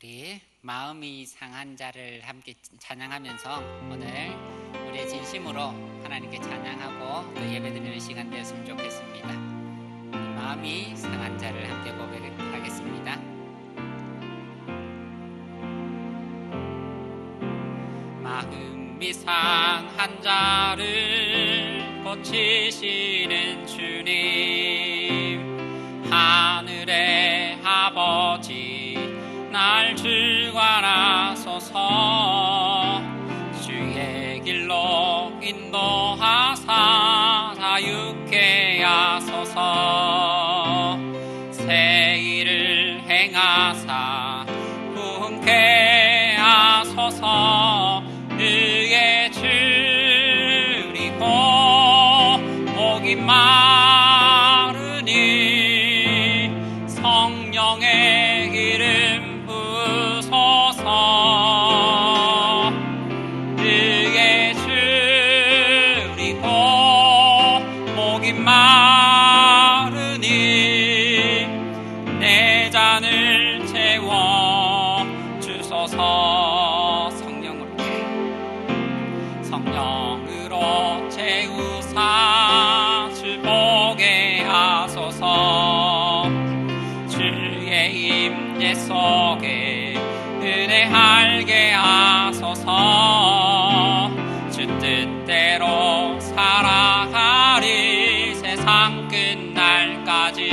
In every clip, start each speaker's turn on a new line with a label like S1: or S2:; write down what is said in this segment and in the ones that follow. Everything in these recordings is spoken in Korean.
S1: 우리 마음이 상한 자를 함께 찬양하면서 오늘 우리의 진심으로 하나님께 찬양하고 또 예배드리는 시간 되었으면 좋겠습니다. 마음이 상한 자를 함께 고백하겠습니다. 마음이 상한 자를 고치시는 주님, 하늘의 아버지 날 주관하소서. 주의 길로 인도하사 자유케 하소서. 새 일을 행하사 부흥케 하소서. 의에 줄이고 목이 마르니 성령의 기름 부소서. 의에 줄이고 목이 마르니 내 잔을 채워 주소서. 성령으로 채우사 주 보게 하소서. 주의 임재 속에 은혜 알게 하소서. 주 뜻대로 살아가리 세상 끝날까지.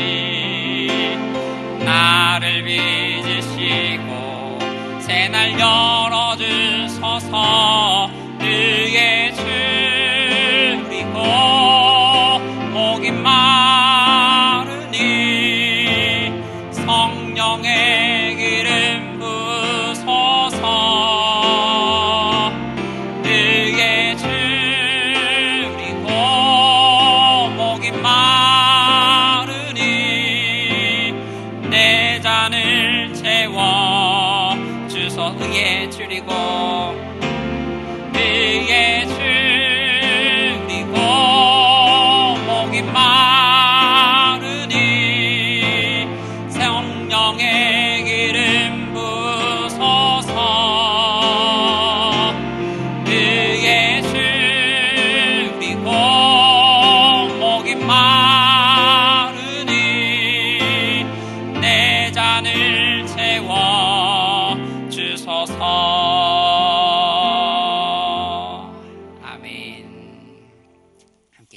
S1: 나를 빚으시고 새날 열어주소서. 의에 줄이고 목이 마르니 성령의 기름 부소서. 의에 줄이고 목이 마르니 내 잔을 채워 주소. 의에 줄이고 의에 줄이고 목이 마르니 성령의 기름 부소서. 의에 줄이고 목이 마르니 내 잔을 채워 주소서.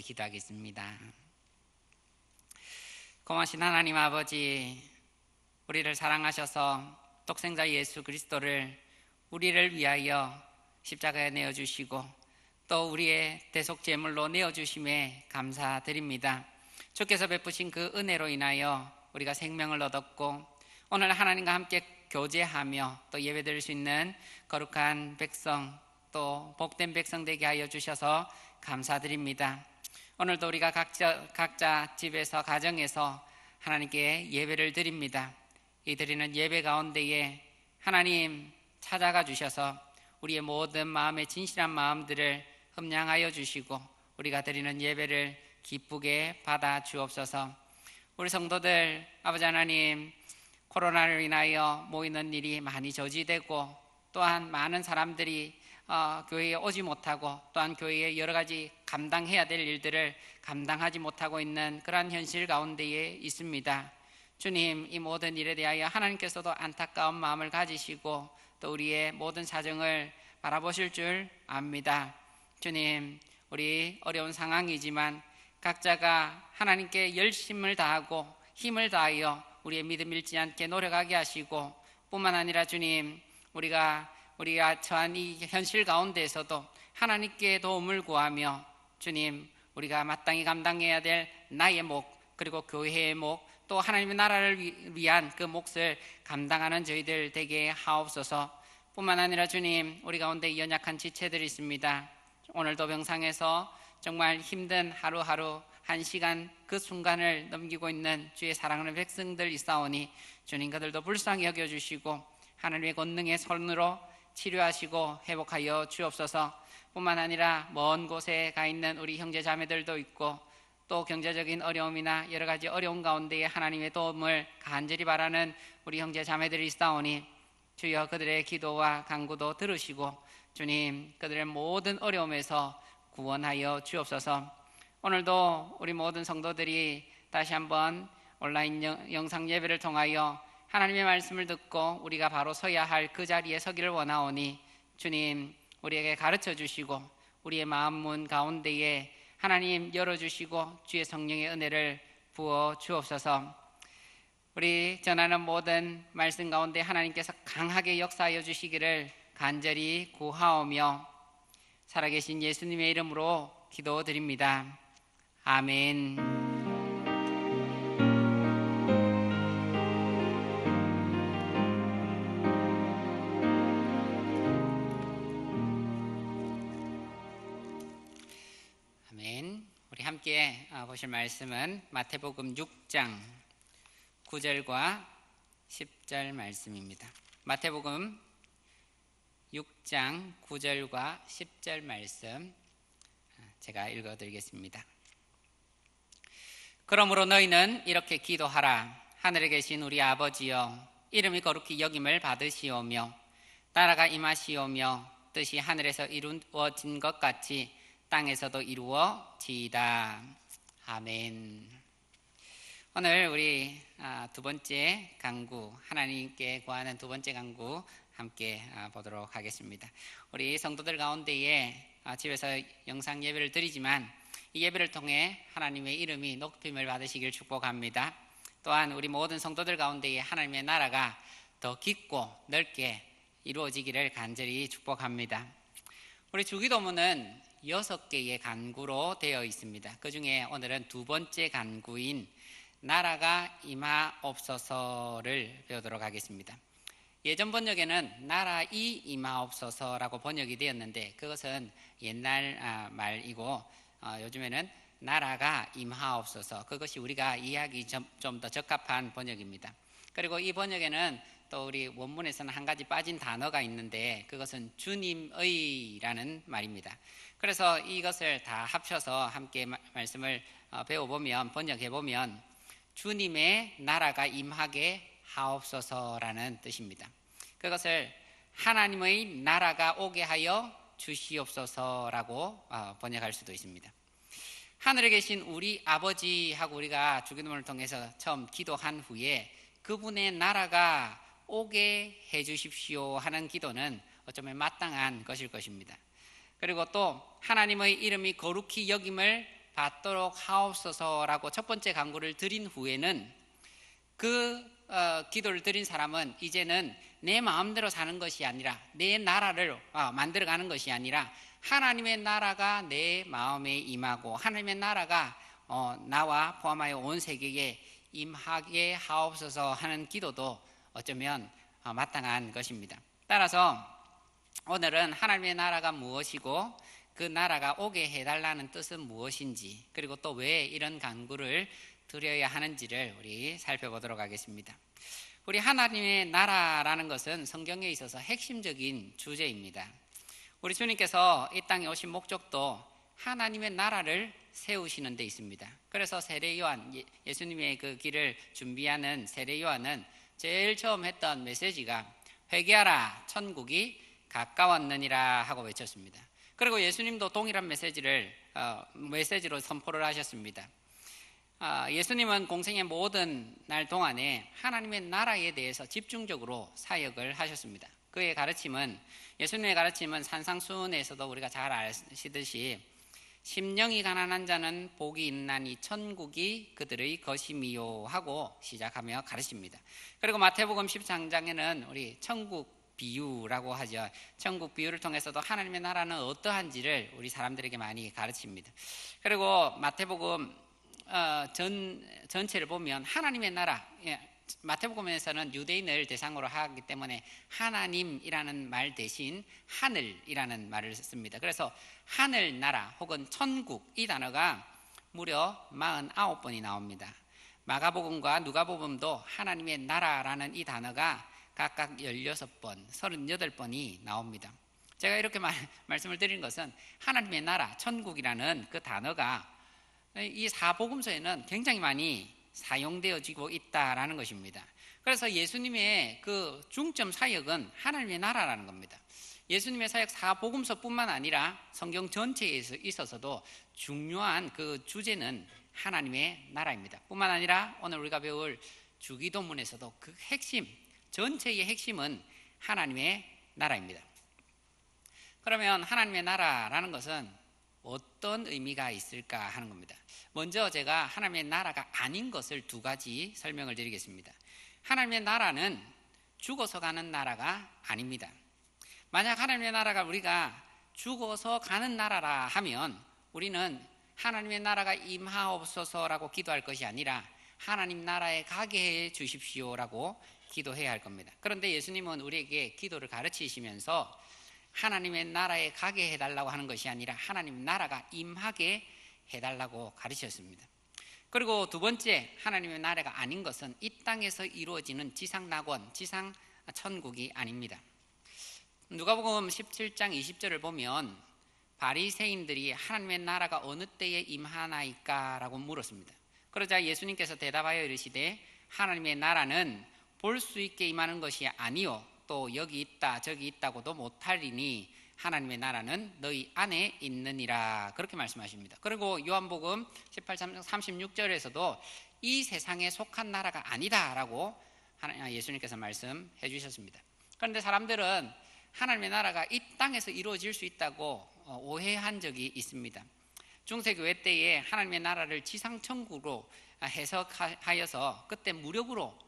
S1: 기도하겠습니다. 고마우신 하나님 아버지, 우리를 사랑하셔서 독생자 예수 그리스도를 우리를 위하여 십자가에 내어주시고 또 우리의 대속제물로 내어주심에 감사드립니다. 주께서 베푸신 그 은혜로 인하여 우리가 생명을 얻었고 오늘 하나님과 함께 교제하며 또 예배드릴 수 있는 거룩한 백성, 또 복된 백성 되게 하여 주셔서 감사드립니다. 오늘도 우리가 각자 집에서 가정에서 하나님께 예배를 드립니다. 이 드리는 예배 가운데에 하나님 찾아가 주셔서 우리의 모든 마음의 진실한 마음들을 흠량하여 주시고 우리가 드리는 예배를 기쁘게 받아 주옵소서. 우리 성도들 아버지 하나님, 코로나로 인하여 모이는 일이 많이 저지되고 또한 많은 사람들이 교회에 오지 못하고 또한 교회에 여러 가지 감당해야 될 일들을 감당하지 못하고 있는 그러한 현실 가운데에 있습니다. 주님, 이 모든 일에 대하여 하나님께서도 안타까운 마음을 가지시고 또 우리의 모든 사정을 바라보실 줄 압니다. 주님, 우리 어려운 상황이지만 각자가 하나님께 열심을 다하고 힘을 다하여 우리의 믿음 잃지 않게 노력하게 하시고 뿐만 아니라 주님, 우리가 처한 이 현실 가운데에서도 하나님께 도움을 구하며 주님, 우리가 마땅히 감당해야 될 나의 몫 그리고 교회의 몫 또 하나님의 나라를 위한 그 몫을 감당하는 저희들 되게 하옵소서. 뿐만 아니라 주님, 우리 가운데 연약한 지체들이 있습니다. 오늘도 병상에서 정말 힘든 하루하루 한 시간 그 순간을 넘기고 있는 주의 사랑하는 백성들 있사오니 주님, 그들도 불쌍히 여겨주시고 하나님의 권능의 손으로 치료하시고 회복하여 주옵소서. 뿐만 아니라 먼 곳에 가 있는 우리 형제 자매들도 있고 또 경제적인 어려움이나 여러 가지 어려운 가운데에 하나님의 도움을 간절히 바라는 우리 형제 자매들이 있사오니 주여 그들의 기도와 간구도 들으시고 주님 그들의 모든 어려움에서 구원하여 주옵소서. 오늘도 우리 모든 성도들이 다시 한번 온라인 영상 예배를 통하여 하나님의 말씀을 듣고 우리가 바로 서야 할 그 자리에 서기를 원하오니 주님 우리에게 가르쳐 주시고 우리의 마음 문 가운데에 하나님 열어주시고 주의 성령의 은혜를 부어 주옵소서. 우리 전하는 모든 말씀 가운데 하나님께서 강하게 역사하여 주시기를 간절히 구하오며 살아계신 예수님의 이름으로 기도드립니다. 아멘. 아멘. 우리 함께 보실 말씀은 마태복음 6장 9절과 10절 말씀입니다. 마태복음 6장 9절과 10절 말씀 제가 읽어드리겠습니다. 그러므로 너희는 이렇게 기도하라. 하늘에 계신 우리 아버지여, 이름이 거룩히 여김을 받으시오며 나라가 임하시오며 뜻이 하늘에서 이루어진 것 같이 땅에서도 이루어지이다. 아멘. 오늘 우리 두 번째 간구, 하나님께 구하는 두 번째 간구 함께 보도록 하겠습니다. 우리 성도들 가운데에 집에서 영상 예배를 드리지만 이 예배를 통해 하나님의 이름이 높임을 받으시길 축복합니다. 또한 우리 모든 성도들 가운데에 하나님의 나라가 더 깊고 넓게 이루어지기를 간절히 축복합니다. 우리 주기도문은 6개의 간구로 되어 있습니다. 그 중에 오늘은 두 번째 간구인 나라가 임하옵소서를 배우도록 하겠습니다. 예전 번역에는 나라이 임하옵소서라고 번역이 되었는데 그것은 옛날 말이고 요즘에는 나라가 임하옵소서, 그것이 우리가 이해하기 좀 더 적합한 번역입니다. 그리고 이 번역에는 또 우리 원문에서는 한 가지 빠진 단어가 있는데 그것은 주님의라는 말입니다. 그래서 이것을 다 합쳐서 함께 말씀을 배워보면, 번역해보면 주님의 나라가 임하게 하옵소서라는 뜻입니다. 그것을 하나님의 나라가 오게 하여 주시옵소서라고 번역할 수도 있습니다. 하늘에 계신 우리 아버지하고 우리가 주기도문을 통해서 처음 기도한 후에 그분의 나라가 오게 해주십시오 하는 기도는 어쩌면 마땅한 것일 것입니다. 그리고 또 하나님의 이름이 거룩히 여김을 받도록 하옵소서라고 첫 번째 간구를 드린 후에는 그 기도를 드린 사람은 이제는 내 마음대로 사는 것이 아니라 내 나라를 만들어가는 것이 아니라 하나님의 나라가 내 마음에 임하고 하나님의 나라가 나와 포함하여 온 세계에 임하게 하옵소서 하는 기도도 어쩌면 마땅한 것입니다. 따라서 오늘은 하나님의 나라가 무엇이고 그 나라가 오게 해달라는 뜻은 무엇인지, 그리고 또 왜 이런 간구를 드려야 하는지를 우리 살펴보도록 하겠습니다. 우리 하나님의 나라라는 것은 성경에 있어서 핵심적인 주제입니다. 우리 주님께서 이 땅에 오신 목적도 하나님의 나라를 세우시는 데 있습니다. 그래서 세례 요한, 예수님의 그 길을 준비하는 세례 요한은 제일 처음 했던 메시지가 회개하라 천국이 가까웠느니라 하고 외쳤습니다. 그리고 예수님도 동일한 메시지로 선포를 하셨습니다. 예수님은 공생의 모든 날 동안에 하나님의 나라에 대해서 집중적으로 사역을 하셨습니다. 그의 가르침은, 예수님의 가르침은 산상수훈에서도 우리가 잘 아시듯이 심령이 가난한 자는 복이 있나니 천국이 그들의 것임이요 하고 시작하며 가르칩니다. 그리고 마태복음 13장에는 우리 천국 비유라고 하죠. 천국 비유를 통해서도 하나님의 나라는 어떠한지를 우리 사람들에게 많이 가르칩니다. 그리고 마태복음 전체를 보면 하나님의 나라, 마태복음에서는 유대인을 대상으로 하기 때문에 하나님이라는 말 대신 하늘이라는 말을 씁니다. 그래서 하늘나라 혹은 천국, 이 단어가 무려 49번이 나옵니다. 마가복음과 누가복음도 하나님의 나라라는 이 단어가 각각 16번, 38번이 나옵니다. 제가 이렇게 말씀을 드린 것은 하나님의 나라, 천국이라는 그 단어가 이 사복음서에는 굉장히 많이 사용되어지고 있다라는 것입니다. 그래서 예수님의 그 중점 사역은 하나님의 나라라는 겁니다. 예수님의 사역 사복음서뿐만 아니라 성경 전체에 있어서도 중요한 그 주제는 하나님의 나라입니다. 뿐만 아니라 오늘 우리가 배울 주기도문에서도 그 핵심, 전체의 핵심은 하나님의 나라입니다. 그러면 하나님의 나라라는 것은 어떤 의미가 있을까 하는 겁니다. 먼저 제가 하나님의 나라가 아닌 것을 두 가지 설명을 드리겠습니다. 하나님의 나라는 죽어서 가는 나라가 아닙니다. 만약 하나님의 나라가 우리가 죽어서 가는 나라라 하면 우리는 하나님의 나라가 임하옵소서라고 기도할 것이 아니라 하나님 나라에 가게 해 주십시오라고 기도해야 할 겁니다. 그런데 예수님은 우리에게 기도를 가르치시면서 하나님의 나라에 가게 해달라고 하는 것이 아니라 하나님 나라가 임하게 해달라고 가르치셨습니다. 그리고 두 번째, 하나님의 나라가 아닌 것은 이 땅에서 이루어지는 지상 낙원, 지상 천국이 아닙니다. 누가복음 17장 20절을 보면 바리새인들이 하나님의 나라가 어느 때에 임하나이까 라고 물었습니다. 그러자 예수님께서 대답하여 이르시되 하나님의 나라는 볼 수 있게 임하는 것이 아니요 또 여기 있다 저기 있다고도 못하리니 하나님의 나라는 너희 안에 있느니라, 그렇게 말씀하십니다. 그리고 요한복음 18장 36절에서도 이 세상에 속한 나라가 아니다라고 예수님께서 말씀해 주셨습니다. 그런데 사람들은 하나님의 나라가 이 땅에서 이루어질 수 있다고 오해한 적이 있습니다. 중세교회 때에 하나님의 나라를 지상천국으로 해석하여서 그때 무력으로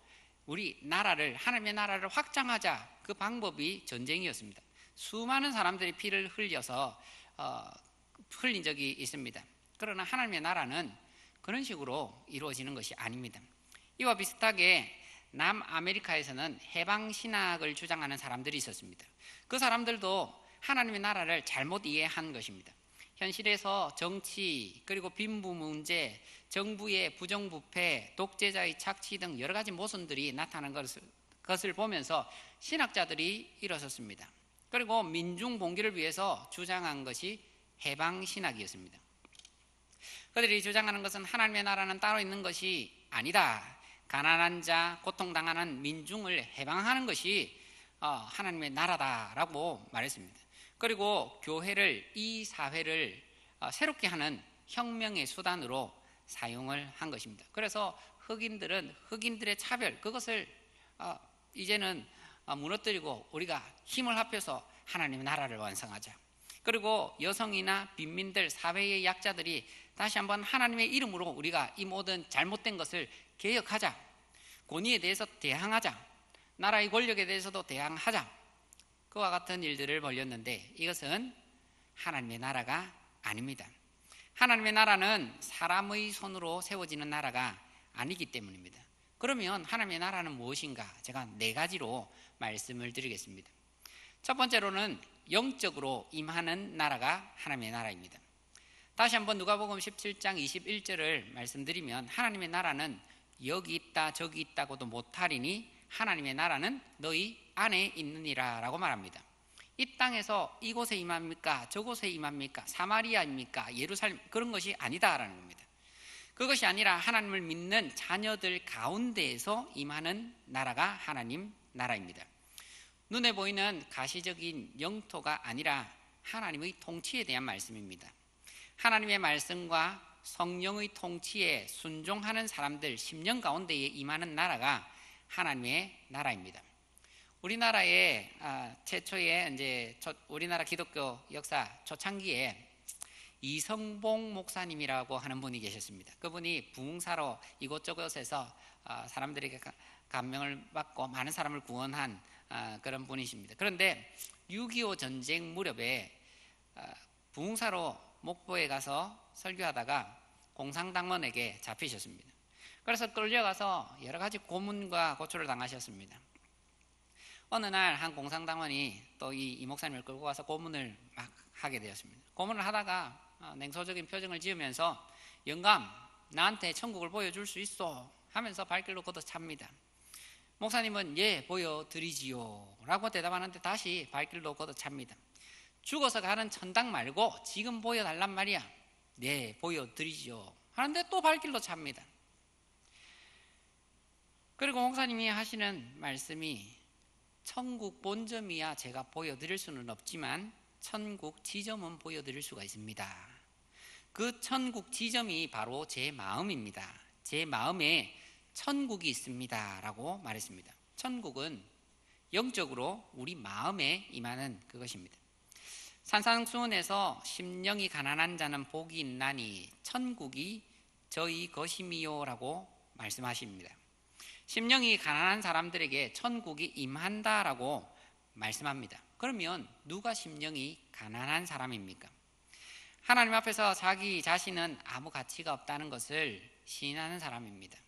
S1: 우리 나라를, 하나님의 나라를 확장하자, 그 방법이 전쟁이었습니다. 수많은 사람들이 피를 흘려서 흘린 적이 있습니다. 그러나 하나님의 나라는 그런 식으로 이루어지는 것이 아닙니다. 이와 비슷하게 남아메리카에서는 해방신학을 주장하는 사람들이 있었습니다. 그 사람들도 하나님의 나라를 잘못 이해한 것입니다. 현실에서 정치, 그리고 빈부 문제, 정부의 부정부패, 독재자의 착취 등 여러 가지 모순들이 나타나는 것을 보면서 신학자들이 일어섰습니다. 그리고 민중 봉기를 위해서 주장한 것이 해방신학이었습니다. 그들이 주장하는 것은 하나님의 나라는 따로 있는 것이 아니다. 가난한 자, 고통당하는 민중을 해방하는 것이 하나님의 나라다라고 말했습니다. 그리고 교회를, 이 사회를 새롭게 하는 혁명의 수단으로 사용을 한 것입니다. 그래서 흑인들은 흑인들의 차별, 그것을 이제는 무너뜨리고 우리가 힘을 합해서 하나님의 나라를 완성하자. 그리고 여성이나 빈민들, 사회의 약자들이 다시 한번 하나님의 이름으로 우리가 이 모든 잘못된 것을 개혁하자. 권위에 대해서 대항하자. 나라의 권력에 대해서도 대항하자. 그와 같은 일들을 벌였는데 이것은 하나님의 나라가 아닙니다. 하나님의 나라는 사람의 손으로 세워지는 나라가 아니기 때문입니다. 그러면 하나님의 나라는 무엇인가? 제가 네 가지로 말씀을 드리겠습니다. 첫 번째로는 영적으로 임하는 나라가 하나님의 나라입니다. 다시 한번 누가복음 17장 21절을 말씀드리면 하나님의 나라는 여기 있다 저기 있다고도 못하리니 하나님의 나라는 너희 안에 있느니라 라고 말합니다. 이 땅에서 이곳에 임합니까? 저곳에 임합니까? 사마리아입니까? 예루살렘, 그런 것이 아니다라는 겁니다. 그것이 아니라 하나님을 믿는 자녀들 가운데에서 임하는 나라가 하나님 나라입니다. 눈에 보이는 가시적인 영토가 아니라 하나님의 통치에 대한 말씀입니다. 하나님의 말씀과 성령의 통치에 순종하는 사람들 10년 가운데에 임하는 나라가 하나님의 나라입니다. 우리나라의 최초의 이제 우리나라 기독교 역사 초창기에 이성봉 목사님이라고 하는 분이 계셨습니다. 그분이 부흥사로 이곳저곳에서 사람들에게 감명을 받고 많은 사람을 구원한 그런 분이십니다. 그런데 6.25 전쟁 무렵에 부흥사로 목포에 가서 설교하다가 공산당원에게 잡히셨습니다. 그래서 끌려가서 여러 가지 고문과 고초를 당하셨습니다. 어느 날 한 공산당원이 또 이 목사님을 끌고 가서 고문을 막 하게 되었습니다. 고문을 하다가 냉소적인 표정을 지으면서 영감, 나한테 천국을 보여줄 수 있어 하면서 발길로 걷어찹니다. 목사님은 예, 보여드리지요 라고 대답하는데 다시 발길로 걷어찹니다. 죽어서 가는 천당 말고 지금 보여달란 말이야. 네, 보여드리지요 하는데 또 발길로 찹니다. 그리고 목사님이 하시는 말씀이 천국 본점이야 제가 보여드릴 수는 없지만 천국 지점은 보여드릴 수가 있습니다. 그 천국 지점이 바로 제 마음입니다. 제 마음에 천국이 있습니다 라고 말했습니다. 천국은 영적으로 우리 마음에 임하는 그것입니다. 산상수훈에서 심령이 가난한 자는 복이 있나니 천국이 저희 것임이요 라고 말씀하십니다. 심령이 가난한 사람들에게 천국이 임한다라고 말씀합니다. 그러면 누가 심령이 가난한 사람입니까? 하나님 앞에서 자기 자신은 아무 가치가 없다는 것을 시인하는 사람입니다.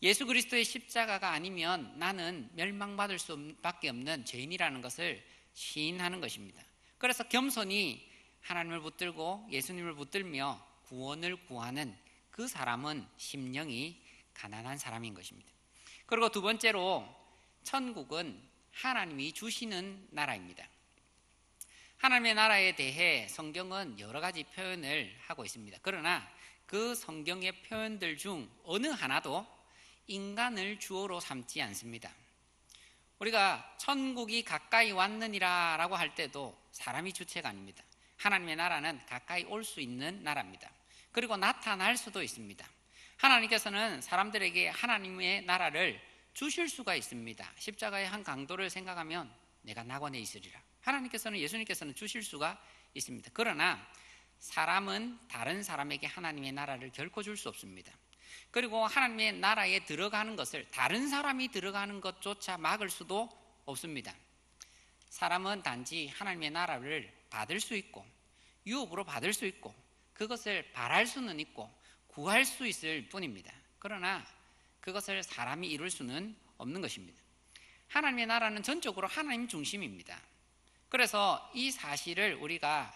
S1: 예수 그리스도의 십자가가 아니면 나는 멸망받을 수밖에 없는 죄인이라는 것을 시인하는 것입니다. 그래서 겸손히 하나님을 붙들고 예수님을 붙들며 구원을 구하는 그 사람은 심령이 가난한 사람인 것입니다. 그리고 두 번째로 천국은 하나님이 주시는 나라입니다. 하나님의 나라에 대해 성경은 여러 가지 표현을 하고 있습니다. 그러나 그 성경의 표현들 중 어느 하나도 인간을 주어로 삼지 않습니다. 우리가 천국이 가까이 왔느니라 라고 할 때도 사람이 주체가 아닙니다. 하나님의 나라는 가까이 올 수 있는 나라입니다. 그리고 나타날 수도 있습니다. 하나님께서는 사람들에게 하나님의 나라를 주실 수가 있습니다. 십자가의 한 강도를 생각하면 내가 낙원에 있으리라. 하나님께서는 예수님께서는 주실 수가 있습니다. 그러나 사람은 다른 사람에게 하나님의 나라를 결코 줄 수 없습니다. 그리고 하나님의 나라에 들어가는 것을 다른 사람이 들어가는 것조차 막을 수도 없습니다. 사람은 단지 하나님의 나라를 받을 수 있고 유업으로 받을 수 있고 그것을 바랄 수는 있고 구할 수 있을 뿐입니다. 그러나 그것을 사람이 이룰 수는 없는 것입니다. 하나님의 나라는 전적으로 하나님 중심입니다. 그래서 이 사실을 우리가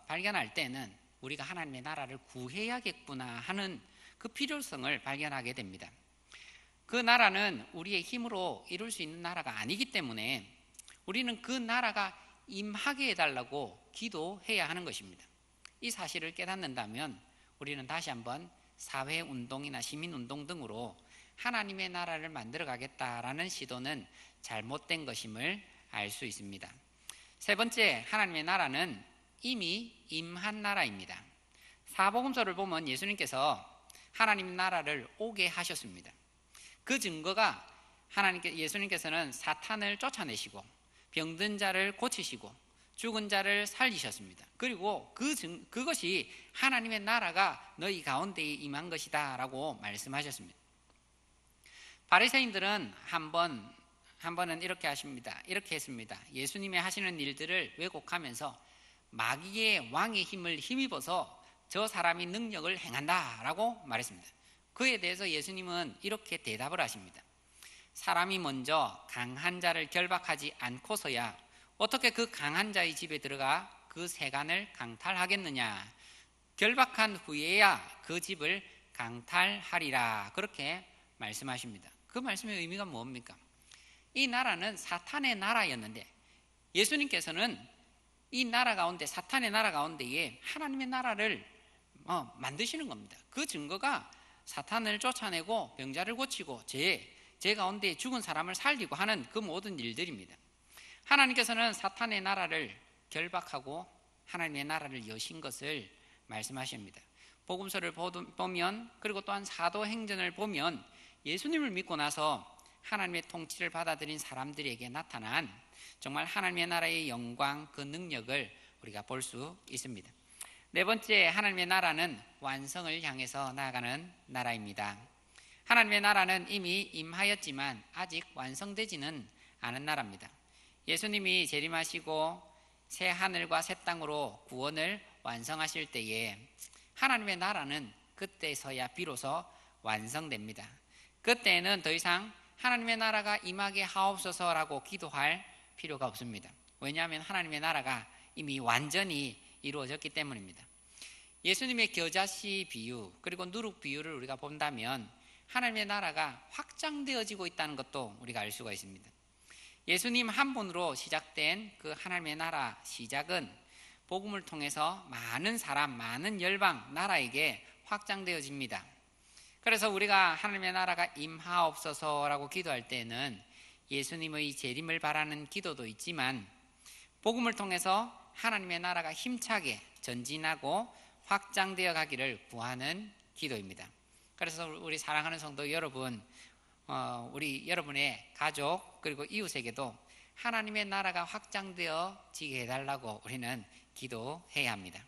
S1: 발견할 때는 우리가 하나님의 나라를 구해야겠구나 하는 그 필요성을 발견하게 됩니다. 그 나라는 우리의 힘으로 이룰 수 있는 나라가 아니기 때문에 우리는 그 나라가 임하게 해달라고 기도해야 하는 것입니다. 이 사실을 깨닫는다면 우리는 다시 한번 사회운동이나 시민운동 등으로 하나님의 나라를 만들어 가겠다라는 시도는 잘못된 것임을 알 수 있습니다. 세 번째, 하나님의 나라는 이미 임한 나라입니다. 사복음서를 보면 예수님께서 하나님 나라를 오게 하셨습니다. 그 증거가 예수님께서는 사탄을 쫓아내시고 병든 자를 고치시고 죽은 자를 살리셨습니다. 그리고 그것이 하나님의 나라가 너희 가운데에 임한 것이다 라고 말씀하셨습니다. 바리새인들은 한 번은 이렇게 하십니다. 이렇게 했습니다. 예수님의 하시는 일들을 왜곡하면서 마귀의 왕의 힘을 힘입어서 저 사람이 능력을 행한다 라고 말했습니다. 그에 대해서 예수님은 이렇게 대답을 하십니다. 사람이 먼저 강한 자를 결박하지 않고서야 어떻게 그 강한 자의 집에 들어가 그 세간을 강탈하겠느냐. 결박한 후에야 그 집을 강탈하리라. 그렇게 말씀하십니다. 그 말씀의 의미가 뭡니까? 이 나라는 사탄의 나라였는데 예수님께서는 이 나라 가운데 사탄의 나라 가운데에 하나님의 나라를 만드시는 겁니다. 그 증거가 사탄을 쫓아내고 병자를 고치고 제 가운데 죽은 사람을 살리고 하는 그 모든 일들입니다. 하나님께서는 사탄의 나라를 결박하고 하나님의 나라를 여신 것을 말씀하십니다. 복음서를 보면 그리고 또한 사도행전을 보면 예수님을 믿고 나서 하나님의 통치를 받아들인 사람들에게 나타난 정말 하나님의 나라의 영광, 그 능력을 우리가 볼 수 있습니다. 네 번째, 하나님의 나라는 완성을 향해서 나아가는 나라입니다. 하나님의 나라는 이미 임하였지만 아직 완성되지는 않은 나라입니다. 예수님이 재림하시고 새 하늘과 새 땅으로 구원을 완성하실 때에 하나님의 나라는 그때서야 비로소 완성됩니다. 그때는 더 이상 하나님의 나라가 임하게 하옵소서라고 기도할 필요가 없습니다. 왜냐하면 하나님의 나라가 이미 완전히 이루어졌기 때문입니다. 예수님의 겨자씨 비유 그리고 누룩 비유를 우리가 본다면 하나님의 나라가 확장되어지고 있다는 것도 우리가 알 수가 있습니다. 예수님 한 분으로 시작된 그 하나님의 나라 시작은 복음을 통해서 많은 사람, 많은 열방, 나라에게 확장되어집니다. 그래서 우리가 하나님의 나라가 임하옵소서라고 기도할 때는 예수님의 재림을 바라는 기도도 있지만 복음을 통해서 하나님의 나라가 힘차게 전진하고 확장되어 가기를 구하는 기도입니다. 그래서 우리 사랑하는 성도 여러분, 우리 여러분의 가족 그리고 이웃에게도 하나님의 나라가 확장되어지게 해달라고 우리는 기도해야 합니다.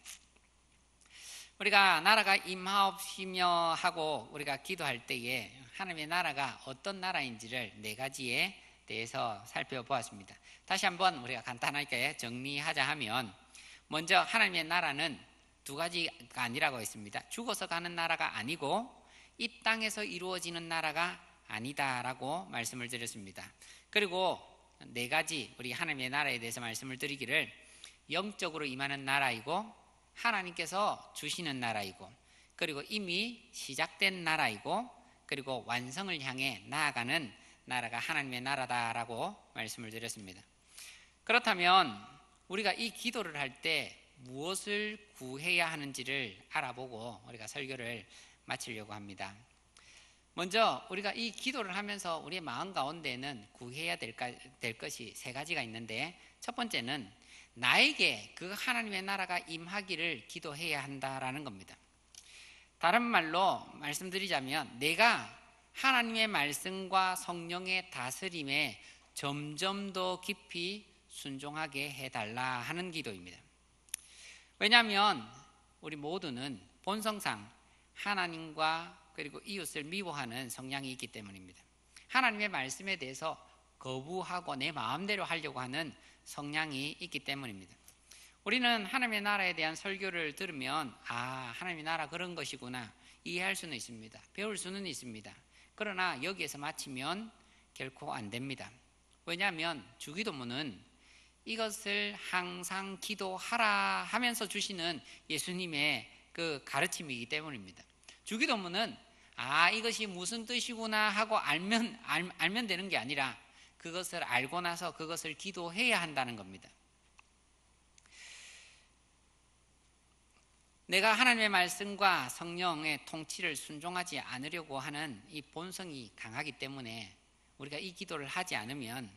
S1: 우리가 나라가 임하옵시며 하고 우리가 기도할 때에 하나님의 나라가 어떤 나라인지를 네 가지에 대해서 살펴보았습니다. 다시 한번 우리가 간단하게 정리하자 하면, 먼저 하나님의 나라는 두 가지가 아니라고 했습니다. 죽어서 가는 나라가 아니고 이 땅에서 이루어지는 나라가 아니다라고 말씀을 드렸습니다. 그리고 네 가지 우리 하나님의 나라에 대해서 말씀을 드리기를, 영적으로 임하는 나라이고 하나님께서 주시는 나라이고, 그리고 이미 시작된 나라이고, 그리고 완성을 향해 나아가는 나라가 하나님의 나라다라고 말씀을 드렸습니다. 그렇다면 우리가 이 기도를 할 때 무엇을 구해야 하는지를 알아보고 우리가 설교를 마치려고 합니다. 먼저 우리가 이 기도를 하면서 우리의 마음 가운데는 구해야 될 것이 세 가지가 있는데, 첫 번째는 나에게 그 하나님의 나라가 임하기를 기도해야 한다라는 겁니다. 다른 말로 말씀드리자면 내가 하나님의 말씀과 성령의 다스림에 점점 더 깊이 순종하게 해달라 하는 기도입니다. 왜냐하면 우리 모두는 본성상 하나님과 그리고 이웃을 미워하는 성향이 있기 때문입니다. 하나님의 말씀에 대해서 거부하고 내 마음대로 하려고 하는 성향이 있기 때문입니다. 우리는 하나님의 나라에 대한 설교를 들으면 하나님의 나라 그런 것이구나 이해할 수는 있습니다. 배울 수는 있습니다. 그러나 여기에서 마치면 결코 안 됩니다. 왜냐하면 주기도문은 이것을 항상 기도하라 하면서 주시는 예수님의 그 가르침이기 때문입니다. 주기도문은 이것이 무슨 뜻이구나 하고 알면 되는 게 아니라 그것을 알고 나서 그것을 기도해야 한다는 겁니다. 내가 하나님의 말씀과 성령의 통치를 순종하지 않으려고 하는 이 본성이 강하기 때문에 우리가 이 기도를 하지 않으면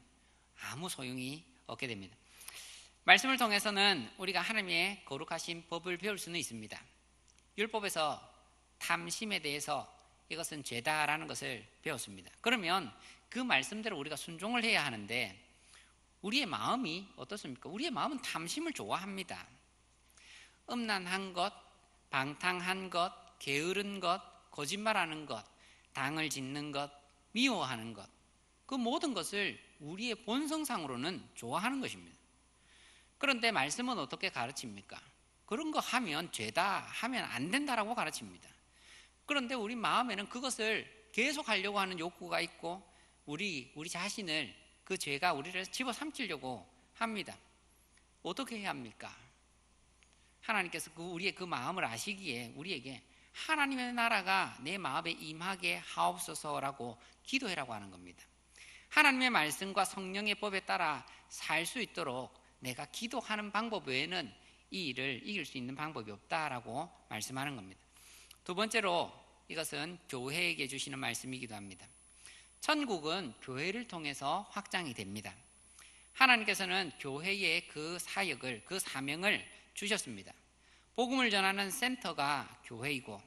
S1: 아무 소용이 없게 됩니다. 말씀을 통해서는 우리가 하나님의 거룩하신 법을 배울 수는 있습니다. 율법에서 탐심에 대해서 이것은 죄다라는 것을 배웠습니다. 그러면 그 말씀대로 우리가 순종을 해야 하는데 우리의 마음이 어떻습니까? 우리의 마음은 탐심을 좋아합니다. 음란한 것, 방탕한 것, 게으른 것, 거짓말하는 것, 당을 짓는 것, 미워하는 것, 그 모든 것을 우리의 본성상으로는 좋아하는 것입니다. 그런데 말씀은 어떻게 가르칩니까? 그런 거 하면 죄다, 하면 안 된다라고 가르칩니다. 그런데 우리 마음에는 그것을 계속 하려고 하는 욕구가 있고 우리 자신을 그 죄가 우리를 집어삼키려고 합니다. 어떻게 해야 합니까? 하나님께서 우리의 그 마음을 아시기에 우리에게 하나님의 나라가 내 마음에 임하게 하옵소서라고 기도해라고 하는 겁니다. 하나님의 말씀과 성령의 법에 따라 살 수 있도록 내가 기도하는 방법 외에는 이 일을 이길 수 있는 방법이 없다라고 말씀하는 겁니다. 두 번째로 이것은 교회에게 주시는 말씀이기도 합니다. 천국은 교회를 통해서 확장이 됩니다. 하나님께서는 교회의 그 사역을, 그 사명을 주셨습니다. 복음을 전하는 센터가 교회이고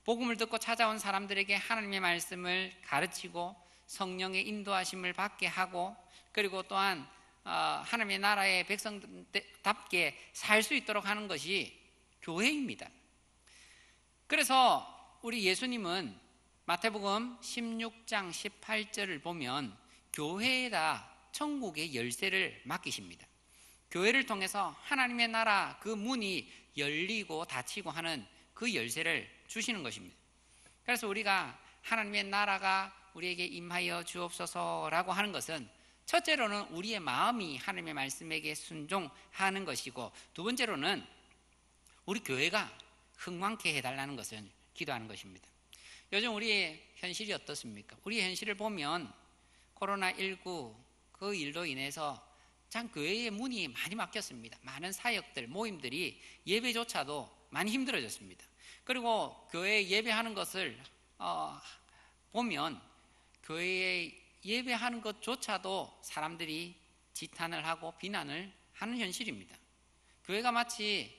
S1: 복음을 듣고 찾아온 사람들에게 하나님의 말씀을 가르치고 성령의 인도하심을 받게 하고 그리고 또한 하나님의 나라의 백성답게 살 수 있도록 하는 것이 교회입니다. 그래서 우리 예수님은 마태복음 16장 18절을 보면 교회에다 천국의 열쇠를 맡기십니다. 교회를 통해서 하나님의 나라 그 문이 열리고 닫히고 하는 그 열쇠를 주시는 것입니다. 그래서 우리가 하나님의 나라가 우리에게 임하여 주옵소서라고 하는 것은 첫째로는 우리의 마음이 하나님의 말씀에게 순종하는 것이고 두 번째로는 우리 교회가 흥왕케 해달라는 것을 기도하는 것입니다. 요즘 우리의 현실이 어떻습니까? 우리의 현실을 보면 코로나19 그 일로 인해서 참 교회의 문이 많이 막혔습니다. 많은 사역들, 모임들이 예배조차도 많이 힘들어졌습니다. 그리고 교회에 예배하는 것을 보면 교회에 예배하는 것조차도 사람들이 지탄을 하고 비난을 하는 현실입니다. 교회가 마치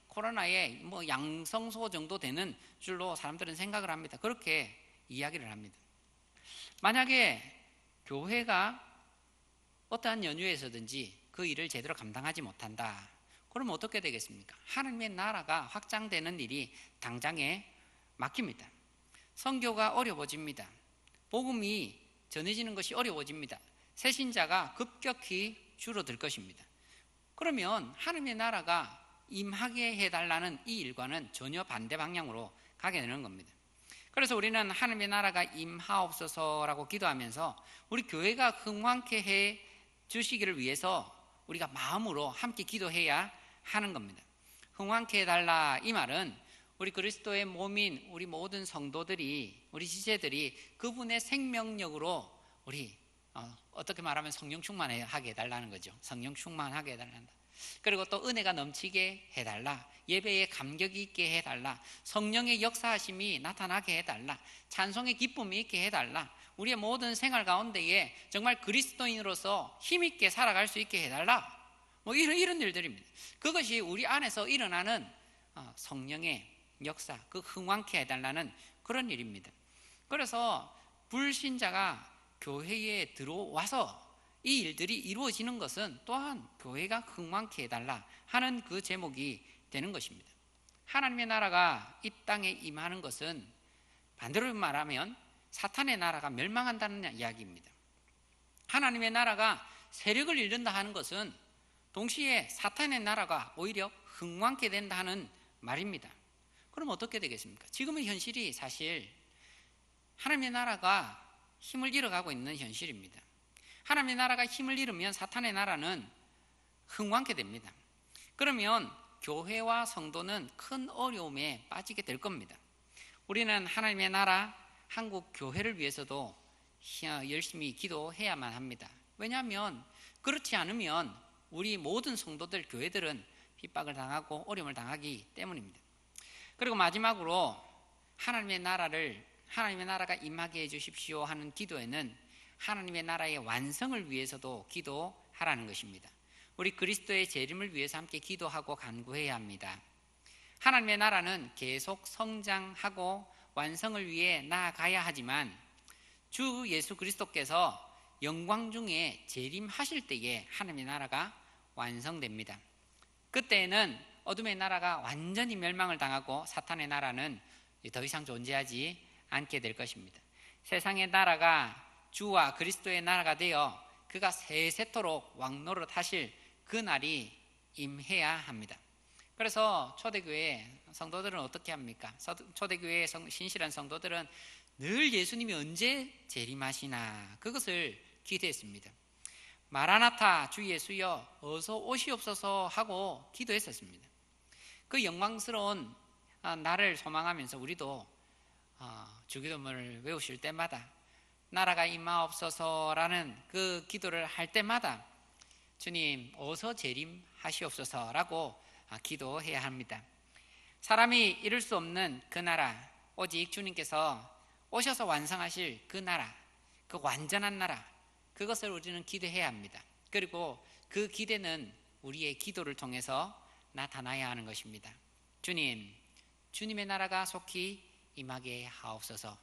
S1: 코로나의 양성소 정도 되는 줄로 사람들은 생각을 합니다. 그렇게 이야기를 합니다. 만약에 교회가 어떠한 연유에서든지 그 일을 제대로 감당하지 못한다, 그러면 어떻게 되겠습니까? 하나님의 나라가 확장되는 일이 당장에 막힙니다. 선교가 어려워집니다. 복음이 전해지는 것이 어려워집니다. 새신자가 급격히 줄어들 것입니다. 그러면 하나님의 나라가 임하게 해달라는 이 일과는 전혀 반대 방향으로 가게 되는 겁니다. 그래서 우리는 하나님의 나라가 임하옵소서라고 기도하면서 우리 교회가 흥왕케 해 주시기를 위해서 우리가 마음으로 함께 기도해야 하는 겁니다. 흥왕케 해달라, 이 말은 우리 그리스도의 몸인 우리 모든 성도들이, 우리 지체들이 그분의 생명력으로 우리 어떻게 말하면 성령 충만하게 해달라는 거죠. 성령 충만하게 해달란다. 그리고 또 은혜가 넘치게 해달라, 예배에 감격이 있게 해달라, 성령의 역사하심이 나타나게 해달라, 찬송의 기쁨이 있게 해달라, 우리의 모든 생활 가운데에 정말 그리스도인으로서 힘있게 살아갈 수 있게 해달라, 이런 일들입니다. 그것이 우리 안에서 일어나는 성령의 역사, 그 흥왕케 해달라는 그런 일입니다. 그래서 불신자가 교회에 들어와서 이 일들이 이루어지는 것은 또한 교회가 흥왕케 해달라 하는 그 제목이 되는 것입니다. 하나님의 나라가 이 땅에 임하는 것은 반대로 말하면 사탄의 나라가 멸망한다는 이야기입니다. 하나님의 나라가 세력을 잃는다 하는 것은 동시에 사탄의 나라가 오히려 흥왕케 된다 하는 말입니다. 그럼 어떻게 되겠습니까? 지금의 현실이 사실 하나님의 나라가 힘을 잃어가고 있는 현실입니다. 하나님의 나라가 힘을 잃으면 사탄의 나라는 흥왕케 됩니다. 그러면 교회와 성도는 큰 어려움에 빠지게 될 겁니다. 우리는 하나님의 나라, 한국 교회를 위해서도 열심히 기도해야만 합니다. 왜냐하면 그렇지 않으면 우리 모든 성도들, 교회들은 핍박을 당하고 어려움을 당하기 때문입니다. 그리고 마지막으로 하나님의 나라가 임하게 해주십시오 하는 기도에는 하나님의 나라의 완성을 위해서도 기도하라는 것입니다. 우리 그리스도의 재림을 위해서 함께 기도하고 간구해야 합니다. 하나님의 나라는 계속 성장하고 완성을 위해 나아가야 하지만 주 예수 그리스도께서 영광 중에 재림하실 때에 하나님의 나라가 완성됩니다. 그때에는 어둠의 나라가 완전히 멸망을 당하고 사탄의 나라는 더 이상 존재하지 않게 될 것입니다. 세상의 나라가 주와 그리스도의 나라가 되어 그가 세세토록 왕노릇 하실 그 날이 임해야 합니다. 그래서 초대교회 성도들은 어떻게 합니까? 초대교회의 신실한 성도들은 늘 예수님이 언제 재림하시나 그것을 기대했습니다. 마라나타, 주 예수여 어서 오시옵소서 하고 기도했었습니다. 그 영광스러운 날을 소망하면서 우리도 주기도문을 외우실 때마다 나라가 임하옵소서라는 그 기도를 할 때마다 주님 어서 재림하시옵소서라고 기도해야 합니다. 사람이 이룰 수 없는 그 나라, 오직 주님께서 오셔서 완성하실 그 나라, 그 완전한 나라, 그것을 우리는 기대해야 합니다. 그리고 그 기대는 우리의 기도를 통해서 나타나야 하는 것입니다. 주님의 나라가 속히 임하게 하옵소서.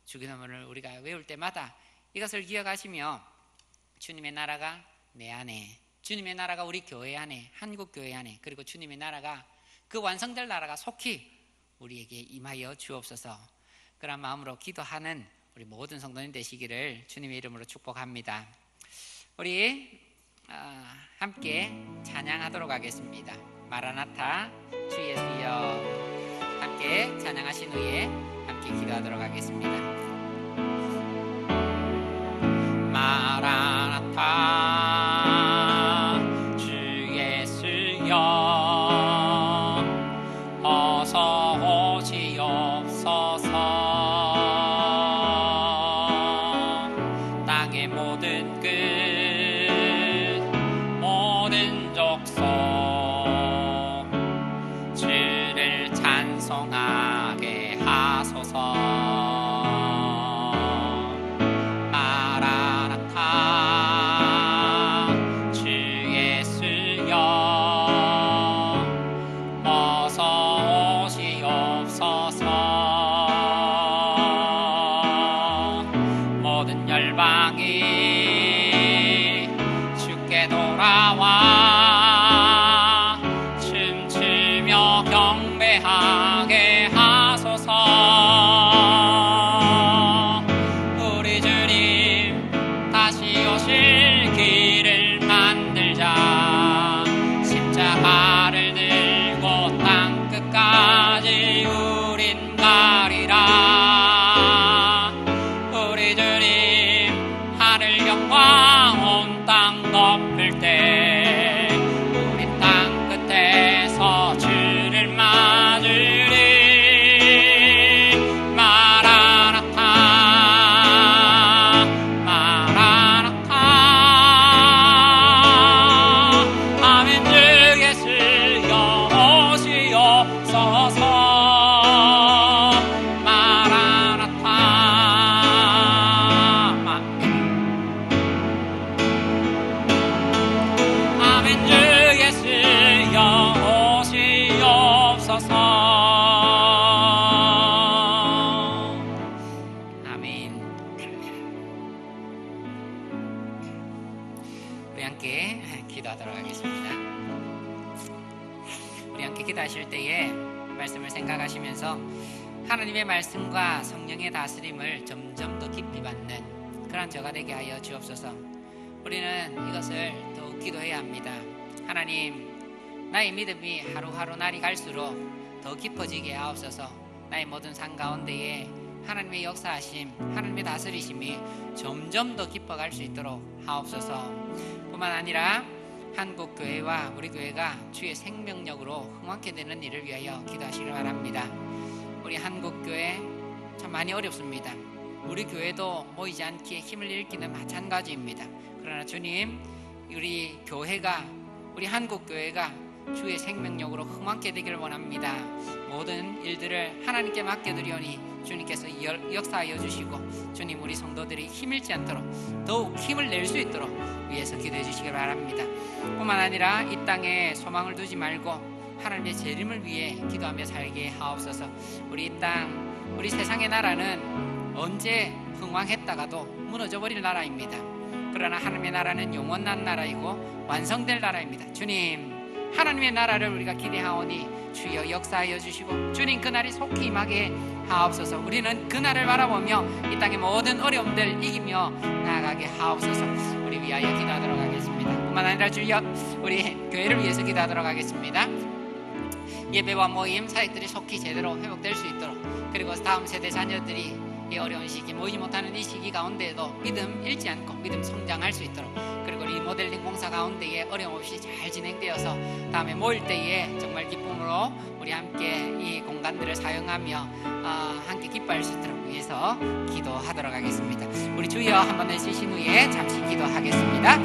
S1: 주기도문을 우리가 외울 때마다 이것을 기억하시며 주님의 나라가 내 안에, 주님의 나라가 우리 교회 안에, 한국 교회 안에, 그리고 주님의 나라가 그 완성될 나라가 속히 우리에게 임하여 주옵소서. 그런 마음으로 기도하는 우리 모든 성도님 되시기를 주님의 이름으로 축복합니다. 우리 함께 찬양하도록 하겠습니다. 마라나타, 주 예수여. 함께 찬양하신 후에 함께 기도하도록 하겠습니다. 마라나타, 주 예수여 어서 오시옵소서. 땅의 모든 끝, 모든 족속 주를 찬송하게 하소서. 덮을 때 우리 땅 끝에서 주를 맞으리. 마라나타 마라나타 아멘. 주 예수여 오시옵소서. 마라나타 아멘. 주 예수여 오시옵소서. 아멘. 우리 함께 기도하도록 하겠습니다. 우리 함께 기도하실 때에 말씀을 생각하시면서 하나님의 말씀과 성령의 다스림을 점점 더 깊이 받는 그런 저가 되게 하여 주옵소서. 우리는 이것을 더욱 기도해야 합니다. 하나님, 나의 믿음이 하루하루 날이 갈수록 더 깊어지게 하옵소서. 나의 모든 삶 가운데에 하나님의 역사하심, 하나님의 다스리심이 점점 더 깊어갈 수 있도록 하옵소서. 뿐만 아니라 한국 교회와 우리 교회가 주의 생명력으로 흥왕케 되는 일을 위하여 기도하시길 바랍니다. 우리 한국 교회 참 많이 어렵습니다. 우리 교회도 모이지 않기에 힘을 잃기는 마찬가지입니다. 그러나 주님, 우리 교회가, 우리 한국 교회가 주의 생명력으로 흥왕케 되기를 원합니다. 모든 일들을 하나님께 맡겨드리오니 주님께서 역사하여 주시고, 주님, 우리 성도들이 힘 잃지 않도록 더욱 힘을 낼 수 있도록 위해서 기도해 주시기 바랍니다. 뿐만 아니라 이 땅에 소망을 두지 말고 하나님의 재림을 위해 기도하며 살게 하옵소서. 우리 이 땅, 우리 세상의 나라는 언제 흥왕했다가도 무너져버릴 나라입니다. 그러나 하나님의 나라는 영원한 나라이고 완성될 나라입니다. 주님, 하나님의 나라를 우리가 기대하오니 주여 역사하여 주시고, 주님 그날이 속히 임하게 하옵소서. 우리는 그날을 바라보며 이 땅의 모든 어려움들 이기며 나아가게 하옵소서. 우리 위하여 기도하도록 하겠습니다. 뿐만 아니라 주여, 우리 교회를 위해서 기도하도록 하겠습니다. 예배와 모임, 사역들이 속히 제대로 회복될 수 있도록, 그리고 다음 세대 자녀들이 이 어려운 시기, 모이지 못하는 이 시기 가운데에도 믿음 잃지 않고 믿음 성장할 수 있도록, 그리고 리모델링 공사 가운데에 어려움 없이 잘 진행되어서 다음에 모일 때에 정말 기쁨으로 우리 함께 이 공간들을 사용하며 함께 기뻐할 수 있도록 위해서 기도하도록 하겠습니다. 우리 주여 한번 내쉬신 후에 잠시 기도하겠습니다.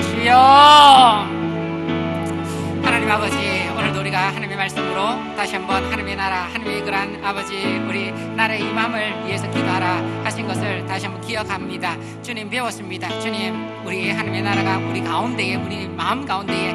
S1: 주여, 하나님 아버지, 오늘도 우리가 하나님의 말씀으로 다시 한번 하나님의 나라, 하나님의 그란 아버지 우리 나라의 임함을 위해서 기도하라 하신 것을 다시 한번 기억합니다. 주님, 배웠습니다. 주님, 우리 하나님의 나라가 우리 가운데에, 우리 마음 가운데에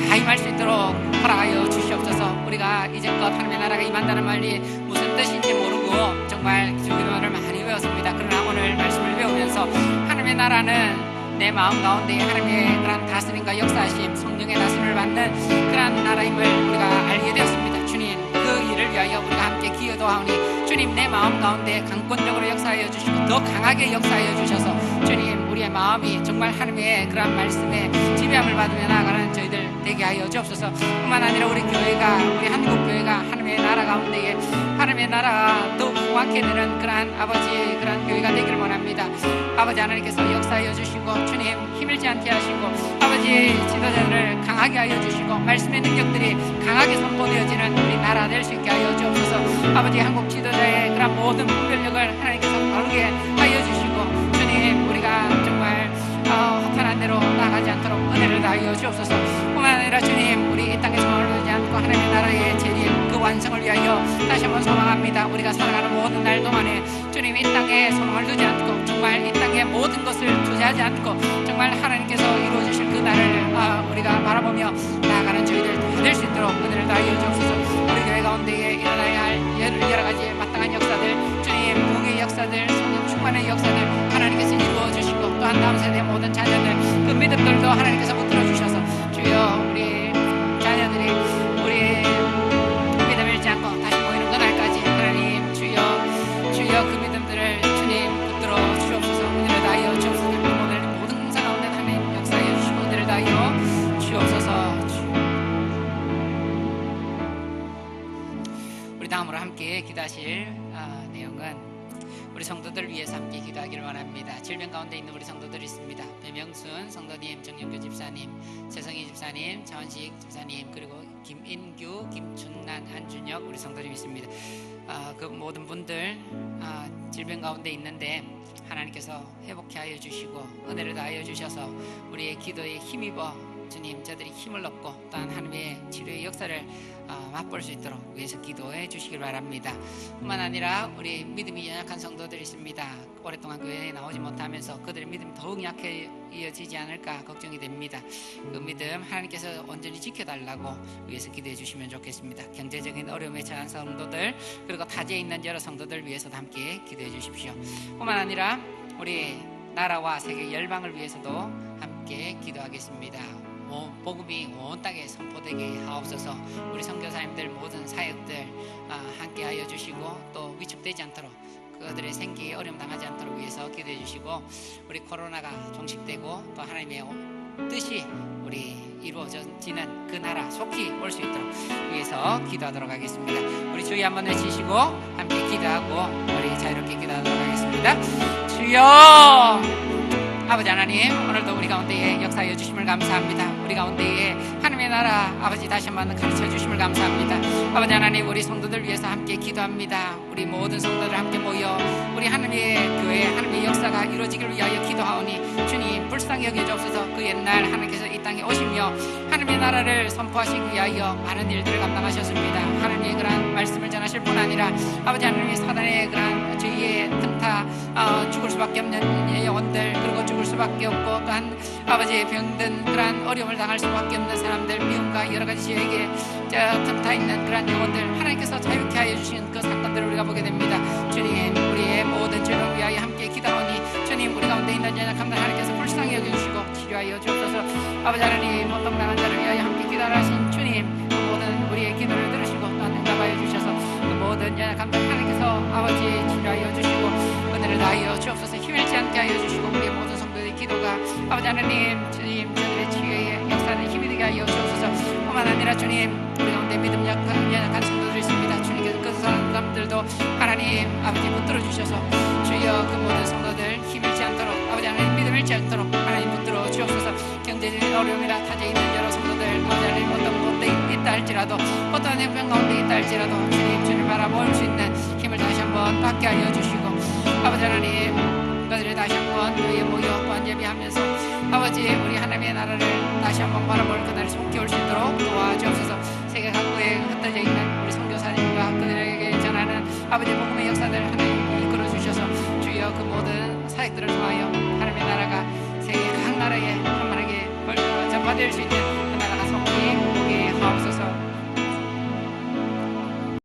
S1: 다 임할 수 있도록 허락하여 주시옵소서. 우리가 이제껏 하나님의 나라가 임한다는 말이 무슨 뜻인지 모르고 정말 주기도를 많이 배웠습니다. 그러나 오늘 말씀을 배우면서 하나님의 나라는 내 마음 가운데 하나님의 그런 다스림과 역사하심, 성령의 다스림을 받는 그런 나라임을 우리가 알게 되었습니다. 주님, 그 일을 위하여 우리가 함께 기도하오니 주님, 내 마음 가운데 강권적으로 역사하여 주시고 더 강하게 역사하여 주셔서 주님, 우리의 마음이 정말 하나님의 그런 말씀에 지배함을 받으며 나아가는 저희들 되게 하여 주옵소서. 뿐만 아니라 우리 교회가, 우리 한국 교회가 하나님의 나라 가운데에 하나님의 나라가 더욱 흥왕케 되는 그러한 아버지, 그러한 교회가 되기를 원합니다. 아버지 하나님께서 역사하여 주시고 주님, 힘들지 않게 하시고 아버지 지도자들을 강하게 하여 주시고 말씀의 능력들이 강하게 선포되어지는 우리 나라 될 수 있게 하여 주옵소서. 아버지, 한국 지도자의 그런 모든 분별력을 하나님께서 바르게 하여 주시고 주님, 우리가 정말 허탄한 대로 나가지 않도록 은혜를 다하여 주옵소서. 뿐만 아니라 주님, 우리 이 땅에 소망을 두지 않고 하나님의 나라의 재림, 그 완성을 위하여 다시 한번 소망합니다. 우리가 살아가는 모든 날 동안에 주님, 이 땅에 소망을 두지 않고 정말 이 땅에 모든 것을 투자하지 않고 정말 하나님께서 이루어주실 그 날을 우리가 바라보며 나아가는 저희들 다 될 수 있도록 은혜를 다하여 주옵소서. 우리 교회 가운데에 일어나야 할 여러 가지 마땅한 역사들, 주님, 부흥의 역사들, 성령 충만의 역사들 하나님께서 이루어 주시고, 또한 다음 세대 모든 자녀들 그 믿음들도 하나님께서 붙들어 주셔서 주여, 우리 자녀들이 우리 믿음 잃지 않고 다시 모이는 그날까지 하나님, 주여 그 믿음들을 주님 붙들어 주옵소서. 은혜를 다하여 주옵소서. 오늘 모든 공사 가운데 하나님 역사하여 주시고 은혜를 다하여 주옵소서. 우리 다음으로 함께 기도하실 내용은 우리 성도들 위해서 함께 기도하기를 원합니다. 질병 가운데 있는 우리 성도들이 있습니다. 배명순 성도님, 정영규 집사님, 최성희 집사님, 차원식 집사님, 그리고 김인규, 김춘란, 한준혁 우리 성도님 있습니다. 그 모든 분들 질병 가운데 있는데 하나님께서 회복케 하여 주시고 은혜를 다하여 주셔서 우리의 기도에 힘입어 주님 저들이 힘을 얻고 또한 하나님의 치료의 역사를 맛볼 수 있도록 위해서 기도해 주시길 바랍니다. 뿐만 아니라 우리 믿음이 연약한 성도들이 있습니다. 오랫동안 교회에 나오지 못하면서 그들의 믿음이 더욱 약해지지 않을까 걱정이 됩니다. 그 믿음 하나님께서 온전히 지켜달라고 위해서 기도해 주시면 좋겠습니다. 경제적인 어려움에 처한 성도들 그리고 타지에 있는 여러 성도들 위해서도 함께 기도해 주십시오. 뿐만 아니라 우리 나라와 세계 열방을 위해서도 함께 기도하겠습니다. 복음이 온 땅에 선포되게 하옵소서. 우리 선교사님들 모든 사역들 함께 하여 주시고 또 위축되지 않도록 그들의 생계에 어려움 당하지 않도록 위해서 기도해 주시고 우리 코로나가 종식되고 또 하나님의 뜻이 우리 이루어지는 그 나라 속히 올 수 있도록 위해서 기도하도록 하겠습니다. 우리 주여 한번 외치시고 함께 기도하고 우리 자유롭게 기도하도록 하겠습니다. 주여 아버지 하나님 오늘도 우리 가운데에 역사하여 주심을 감사합니다. 우리 가운데에 하나님의 나라 아버지 다시 한번 가르쳐 주심을 감사합니다. 아버지 하나님 우리 성도들 위해서 함께 기도합니다. 우리 모든 성도들 함께 모여 우리 하나님의 교회 하나님의 역사가 이루어지길 위하여 기도하오니 주님 불쌍히 여겨주옵소서. 그 옛날 하나님께서 이 땅에 오시며 하나님의 나라를 선포하시기 위하여 많은 일들을 감당하셨습니다. 하나님의 그러한 말씀을 전하실 뿐 아니라 아버지 하나님의 사단의 그러한 죄의 틈타 죽을 수밖에 없는 영혼들 그리고 죽을 수밖에 없고 또한 아버지의 병든 그러한 어려움을 당할 수밖에 없는 사람들 미움과 여러 가지 죄에게 틈타 있는 그러한 영혼들 하나님께서 자유케 하여 주신 그 사건들을 우리가 보게 됩니다. 주님 우리의 모든 죄를 위하여 함께 기도하오니 주님 우리 가운데 있는 연약함들 하나님께서 불쌍히 여겨주시고 치료하여 주옵소서. 아버지 하나님 고통당한 자를 위하여 함께 기도하신 주님 그 모든 우리의 기도를 들으시고 또한 응답하여 주셔서 그 모든 연약함들 하나님께서 아버지 치료하여 주시고 은혜를 다하여 주옵소서. 힘을지 않게 하여 주시고 우리의 모든 성도의 기도가 아버지 하나님 주님 저들의 치유의 역사를 힘이 되게 하여 주옵소서. 뿐만 아니라 주님 우리 가운데 믿음 연약한 성도들 있습니다. 주님께서 그 사람들도 하나님 아버지 붙들어 주셔서 주여 그 모든 성도들 힘을지 않도록 아버지 하나님 믿음을 잃지 않도록 하나님 붙들어 주옵소서. 경제적인 어려움이라 타지에 있는 여러 성도들 아버지 하나님 어떤 곳에 있다 할지라도 어떤 형편 가운데 있다 할지라도 주님 바라볼 수 있는 힘을 다시 한번 받게 하여 주시고 아버지 하나님 그들을 다시 한번 교회에 모여 또한 예배하면서 아버지 우리 하나님의 나라를 다시 한번 바라볼 그날이 속히 올 수 있도록 도와주옵소서. 세계 각국에 흩어져 있는 우리 선교사님과 그들에게 전하는 아버지 복음의 역사들 하나님 이끌어 주셔서 주여 그 모든 사역들을 통하여 하나님의 나라가 세계 각 나라에 한만하게 전파될 수 있는